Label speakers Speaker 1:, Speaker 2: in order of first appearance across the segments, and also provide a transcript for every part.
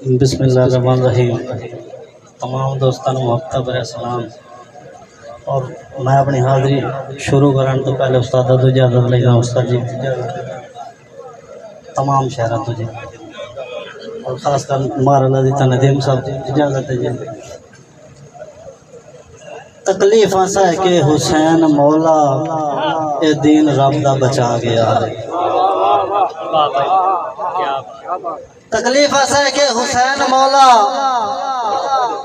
Speaker 1: بسم اللہ الرحمن الرحیم۔ تمام دوستان محبت برے سلام، اور میں اپنی حاضری شروع کرنے تو پہلے استاد تو اجازت لینا۔ استاد جی تمام شہرہ تو جی، اور خاص کر مہاراجا دی ندیم صاحب اجازت ہے جی۔ تکلیف ایسا ہے کہ حسین مولا اے دین رب دا بچا گیا ہے۔ تکلیف ایسا ہے کہ حسین مولا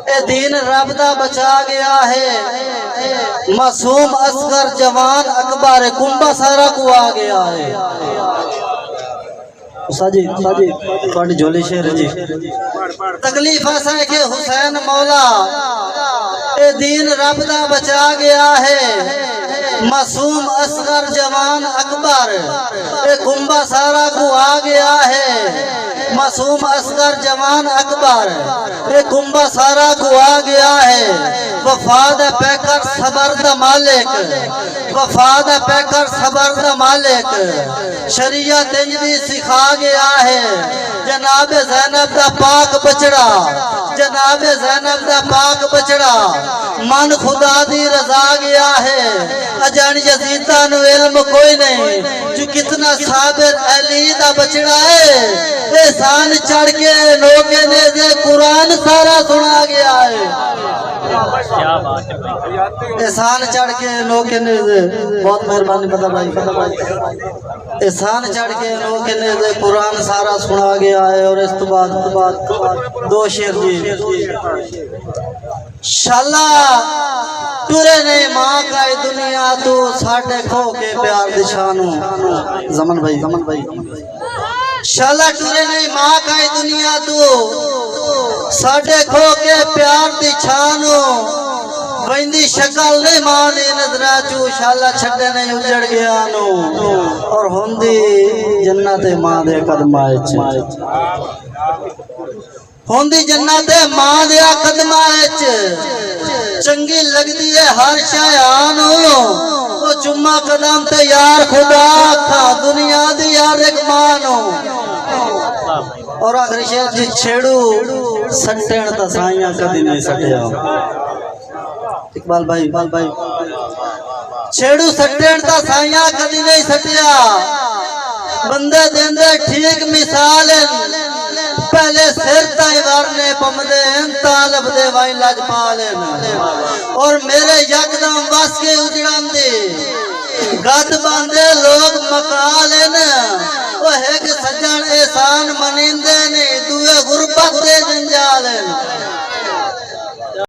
Speaker 1: اے دین رب دا بچا گیا ہے، معصوم اصغر جوان اکبر کنبا سارا کو آ گیا ہے۔ ساجی تھوڑی جھولی شیر جی۔ تکلیف ایسا ہے کہ حسین مولا اے دین رب دا بچا گیا ہے، معصوم اصغر جوان اکبر اے کنبا سارا کو آ گیا ہے، معصوم اصغر جوان اکبر اے کنبا سارا کو آ گیا ہے۔ وفاد پیکر صبر دا مالک، وفاد پیکر صبر دا مالک، شریعت انجدی سکھا گیا ہے۔ جناب زینب دا پاک بچڑا، جناب زینب دا پاک بچڑا من خدا دی رضا گیا ہے۔ اجان یزیدہ نو علم کوئی نہیں جو کتنا صابر علی دا بچڑا ہے، احسان چڑھ کے نوکے نے قرآن سارا سنا گیا ہے۔ احسان چڑھ کے نوکے نے بہت مہربانی پتہ بھائی، احسان چڑھ کے نوکے نے قرآن سارا سنا گیا ہے۔ اور اس تو بعد دو شیر جی۔ شالا ٹورے نہیں ماں کا دنیا تو ساڑھے کھو کے پیار دشانو زمن بھائی شالا ٹورے نہیں ماں کا دنیا تو ساڑھے کھو کے پیار دشانو ویندی شکل نہیں ماں دی نظرہ چو شالا چھڑے نہیں اجڑ گیا نو اور ہوندی جنت ماں دے قدمائے ہوندی جنت ماں دیا قدمائے چنگی لگ دی ہے ہر شایانو وہ چمہ قدم تے یار خدا تھا دنیا دی یار ایک مانو۔ اور آخری شہر جی چھیڑو سٹین تا سائیاں کدی نہیں سٹیا۔ اقبال بھائی چھیڑو سٹین تا سائیاں کدی نہیں سٹیا، بندے دیندے ٹھیک مثالیں پہلے سر تائیں ورنے پمدے ان طالب دے وائن لاج پالیں، اور میرے یکدم واس کے اجڑان دے گد باندے لوگ مقالیں، وہ ایک سجن احسان منیندے نے